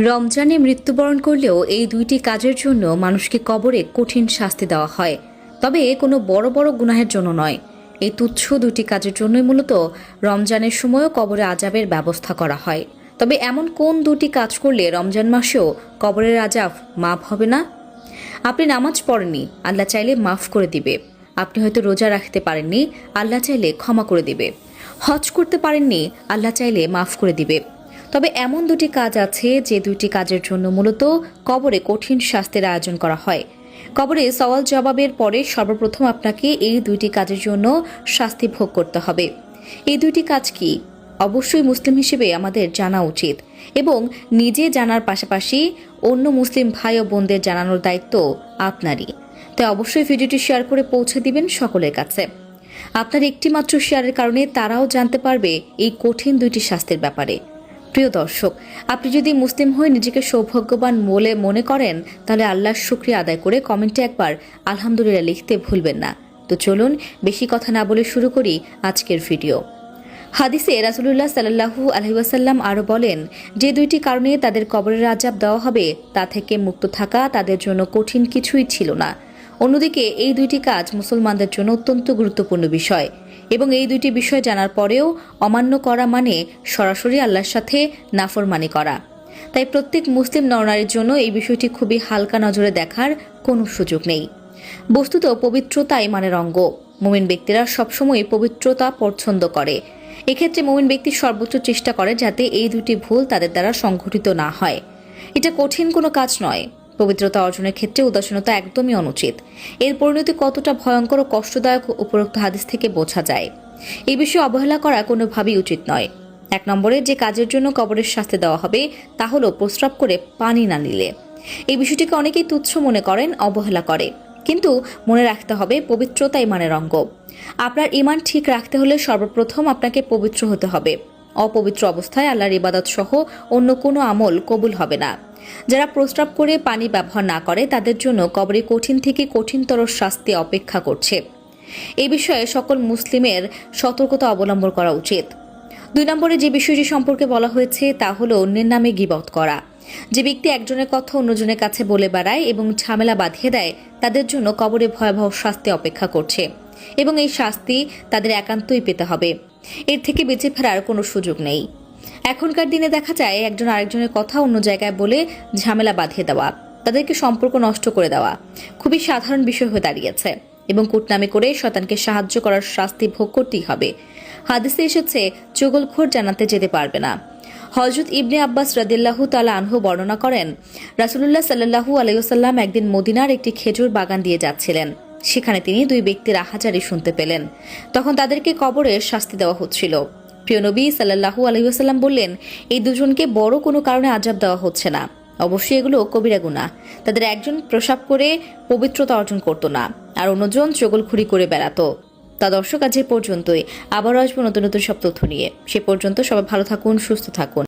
রমজানে মৃত্যুবরণ করলেও এই দুইটি কাজের জন্য মানুষকে কবরে কঠিন শাস্তি দেওয়া হয়, তবে কোনো বড় বড় গুনাহের জন্য নয়। এই তুচ্ছ দুটি কাজের জন্যই মূলত রমজানের সময়ও কবরে আজাবের ব্যবস্থা করা হয়। তবে এমন কোন দুটি কাজ করলে রমজান মাসেও কবরের আজাব মাফ হবে না? আপনি নামাজ পড়েননি, আল্লাহ চাইলে মাফ করে দিবে। আপনি হয়তো রোজা রাখতে পারেননি, আল্লাহ চাইলে ক্ষমা করে দিবে। হজ করতে পারেননি, আল্লাহ চাইলে মাফ করে দিবে। তবে এমন দুটি কাজ আছে যে দুইটি কাজের জন্য মূলত কবরে কঠিন শাস্তির আয়োজন করা হয়। কবরে সওয়াল জবাবের পরে সর্বপ্রথম আপনাকে এই দুইটি কাজের জন্য শাস্তি ভোগ করতে হবে। এই দুইটি কাজ কি? অবশ্যই মুসলিম হিসেবে আমাদের জানা উচিত এবং নিজে জানার পাশাপাশি অন্য মুসলিম ভাই ও বোনদের জানানোর দায়িত্ব আপনারই। তাই অবশ্যই ভিডিওটি শেয়ার করে পৌঁছে দিবেন সকলের কাছে। আপনার একটি মাত্র শেয়ারের কারণে তারাও জানতে পারবে এই কঠিন দুইটি শাস্তির ব্যাপারে। প্রিয় দর্শক, আপনি যদি মুসলিম হয়ে নিজেকে সৌভাগ্যবান বলে মনে করেন, তাহলে আল্লাহর শুকরিয়া আদায় করে কমেন্টে একবার আলহামদুলিল্লাহ লিখতে ভুলবেন না। তো চলুন বেশি কথা না বলে শুরু করি আজকের ভিডিও। হাদিসে রাসূলুল্লাহ সাল্লাল্লাহু আলাইহি ওয়াসাল্লাম আরও বলেন, যে দুইটি কারণে তাদের কবরের আযাব দেওয়া হবে তা থেকে মুক্ত থাকা তাদের জন্য কঠিন কিছুই ছিল না। অন্যদিকে এই দুইটি কাজ মুসলমানদের জন্য অত্যন্ত গুরুত্বপূর্ণ বিষয় এবং এই দুইটি বিষয় জানার পরেও অমান্য করা মানে সরাসরি আল্লাহর সাথে নাফরমানি করা। তাই প্রত্যেক মুসলিম নরনারীর জন্য এই বিষয়টি খুবই হালকা নজরে দেখার কোনো সুযোগ নেই। বস্তুত পবিত্রতা ইমানের অঙ্গ। মুমিন ব্যক্তিরা সবসময় পবিত্রতা পছন্দ করে। এক্ষেত্রে মুমিন ব্যক্তি সর্বোচ্চ চেষ্টা করে যাতে এই দুটি ভুল তাদের দ্বারা সংঘটিত না হয়। এটা কঠিন কোনো কাজ নয়। পবিত্রতা অর্জনের ক্ষেত্রে উদাসীনতা একদমই অনুচিত। এর পরিণতি কতটা ভয়ঙ্কর ও কষ্টদায়ক উপরোক্ত হাদিস থেকে বোঝা যায়। এই বিষয়ে অবহেলা করা কোনোভাবেই উচিত নয়। 1 নম্বরে যে কাজের জন্য কবরের শাস্তি দেওয়া হবে তা হলো প্রস্রাব করে পানি না নিলে। এই বিষয়টিকে অনেকেই তুচ্ছ মনে করেন, অবহেলা করে, কিন্তু মনে রাখতে হবে পবিত্রতা ইমানের অঙ্গ। আপনার ইমান ঠিক রাখতে হলে সর্বপ্রথম আপনাকে পবিত্র হতে হবে। অপবিত্র অবস্থায় আল্লাহর ইবাদত সহ অন্য কোনো আমল কবুল হবে না। যারা প্রস্রাব করে পানি ব্যবহার না করে তাদের জন্য কবরে কঠিন থেকে কঠিনতর শাস্তি অপেক্ষা করছে। এই বিষয়ে সকল মুসলিমের সতর্কতা অবলম্বন করা উচিত। 2 নম্বরে যে বিষয়টি সম্পর্কে বলা হয়েছে তা হলো অন্যের নামে গীবত করা। যে ব্যক্তি একজনের কথা অন্যজনের কাছে বলে বেড়ায় এবং ঝামেলা বাঁধিয়ে দেয় তাদের জন্য কবরে ভয়াবহ শাস্তি অপেক্ষা করছে এবং এই শাস্তি তাদের একান্তই পেতে হবে। এর থেকে বেঁচে ফেরার কোনো সুযোগ নেই। এখনকার দিনে দেখা যায় একজন আরেকজনের কথা অন্য জায়গায় বলে ঝামেলা বাঁধিয়ে দেওয়া, তাদেরকে সম্পর্ক নষ্ট করে দেওয়া খুবই সাধারণ বিষয় হয়ে দাঁড়িয়েছে এবং কুটনামি করে শয়তানকে সাহায্য করার শাস্তি ভোগ করতেই হবে। হাদিসে এসেছে চুগলখোর জান্নাতে যেতে পারবে না। হযরত ইবনে আব্বাস রাদিয়াল্লাহু তাআলা আনহু বর্ণনা করেন, রাসূলুল্লাহ সাল্লাল্লাহু আলাইহি ওয়াসাল্লাম একদিন মদিনার একটি খেজুর বাগান দিয়ে যাচ্ছিলেন। সেখানে তিনি 2 ব্যক্তির আহাজারি শুনতে পেলেন। তখন তাদেরকে কবরের শাস্তি দেওয়া হচ্ছিল। প্রিয় নবী সাল্লাল্লাহু আলাইহি ওয়াসাল্লাম বললেন, এই দুজনকে বড় কোনো কারণে আযাব দেওয়া হচ্ছে না। অবশ্যই এগুলো কবিরা গুনাহ। তাদের একজন প্রসাব করে পবিত্রতা অর্জন করত না, আর অন্যজন চগলখুরি করে বেড়াতো। তা দর্শক, আজ এ পর্যন্তই। আবারও আসবো নতুন নতুন সব তথ্য নিয়ে। সে পর্যন্ত সবাই ভালো থাকুন, সুস্থ থাকুন।